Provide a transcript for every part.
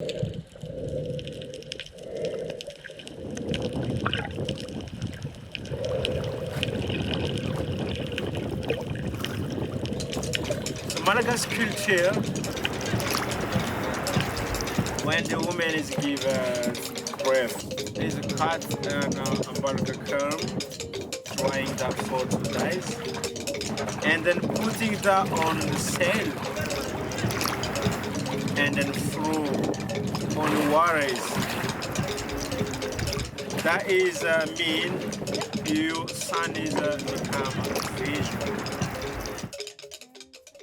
Madagascar culture, when the woman is given birth, there's a cut and Andavadoaka drying that for 2 days, and then putting that on the sail, and then throw on the waters. That is mean your son is become fish.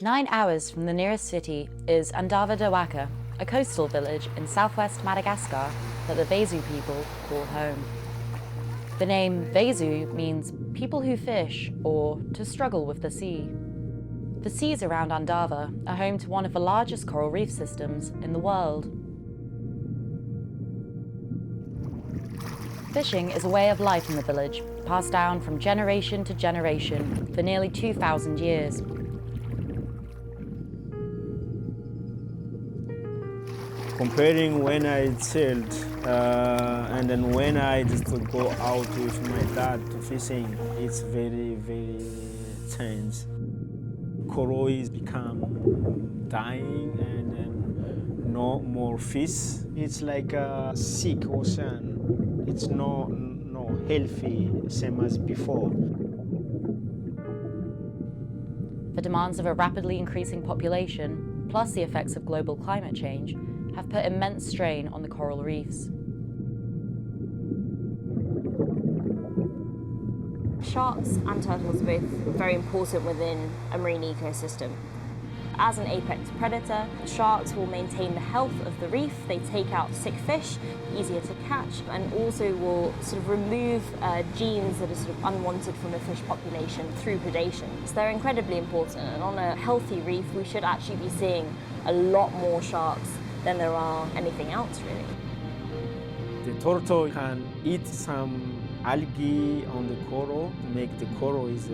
9 hours from the nearest city is Andavadoaka, a coastal village in southwest Madagascar that the Vezo people call home. The name Vezo means people who fish or to struggle with the sea. The seas around Andava are home to one of the largest coral reef systems in the world. Fishing is a way of life in the village, passed down from generation to generation for nearly 2,000 years. Comparing when I sailed and then when I just go out with my dad to fishing, it's very, very changed. Coral is become dying and then no more fish. It's like a sick ocean. It's not healthy, same as before. The demands of a rapidly increasing population, plus the effects of global climate change, have put immense strain on the coral reefs. Sharks and turtles are both very important within a marine ecosystem. As an apex predator, sharks will maintain the health of the reef. They take out sick fish, easier to catch, and also will sort of remove genes that are sort of unwanted from a fish population through predation. So they're incredibly important, and on a healthy reef, we should actually be seeing a lot more sharks than there are anything else, really. The turtle can eat some algae on the coral to make the coral is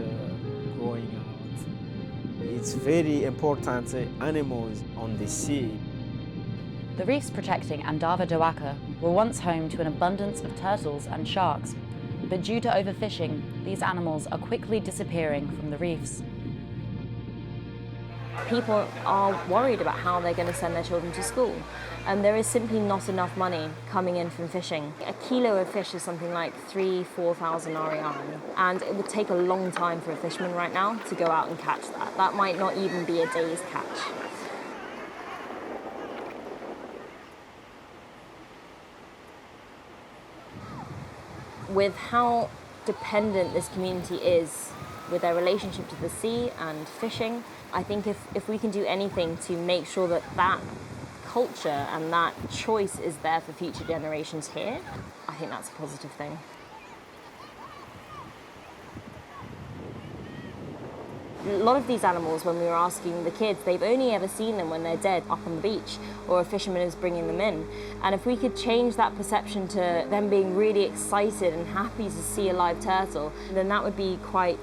growing out. It's very important animals on the sea. The reefs protecting Andavadoaka were once home to an abundance of turtles and sharks, but due to overfishing, these animals are quickly disappearing from the reefs. People are worried about how they're going to send their children to school, and there is simply not enough money coming in from fishing. A kilo of fish is something like 3,000–4,000 ariane, and it would take a long time for a fisherman right now to go out and catch that. That might not even be a day's catch. With how dependent this community is with their relationship to the sea and fishing, I think if we can do anything to make sure that that culture and that choice is there for future generations here, I think that's a positive thing. A lot of these animals, when we were asking the kids, they've only ever seen them when they're dead up on the beach or a fisherman is bringing them in. And if we could change that perception to them being really excited and happy to see a live turtle, then that would be quite,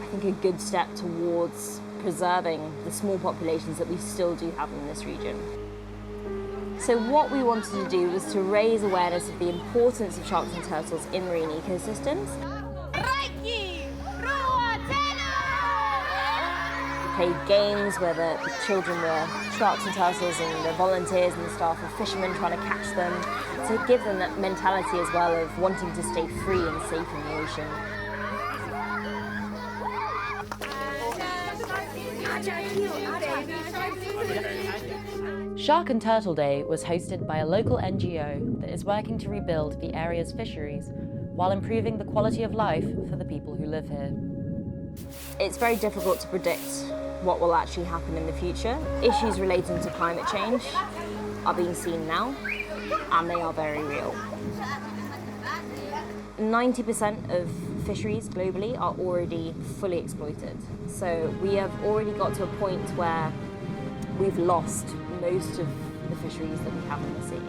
I think, a good step towards preserving the small populations that we still do have in this region. So what we wanted to do was to raise awareness of the importance of sharks and turtles in marine ecosystems. Played games where the children were sharks and turtles and the volunteers and the staff were fishermen trying to catch them, to give them that mentality as well of wanting to stay free and safe in the ocean. Shark and Turtle Day was hosted by a local NGO that is working to rebuild the area's fisheries while improving the quality of life for the people who live here. It's very difficult to predict what will actually happen in the future. Issues relating to climate change are being seen now, and they are very real. 90% of fisheries globally are already fully exploited. So we have already got to a point where we've lost most of the fisheries that we have in the sea.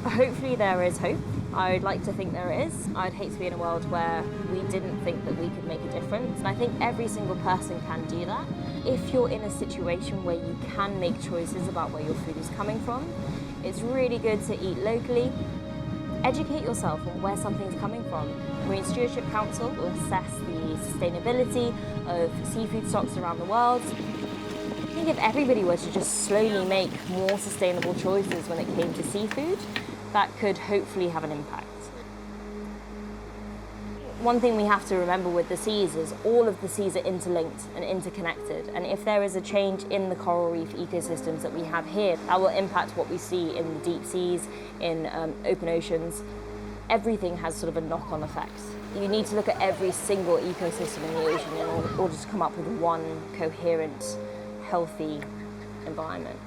Hopefully there is hope. I would like to think there is. I'd hate to be in a world where we didn't think that we could make a difference. And I think every single person can do that. If you're in a situation where you can make choices about where your food is coming from, it's really good to eat locally. Educate yourself on where something's coming from. Marine Stewardship Council will assess the sustainability of seafood stocks around the world. I think if everybody were to just slowly make more sustainable choices when it came to seafood, that could hopefully have an impact. One thing we have to remember with the seas is all of the seas are interlinked and interconnected, and if there is a change in the coral reef ecosystems that we have here, that will impact what we see in the deep seas, in open oceans. Everything has sort of a knock-on effect. You need to look at every single ecosystem in the ocean in order to come up with one coherent, healthy environment.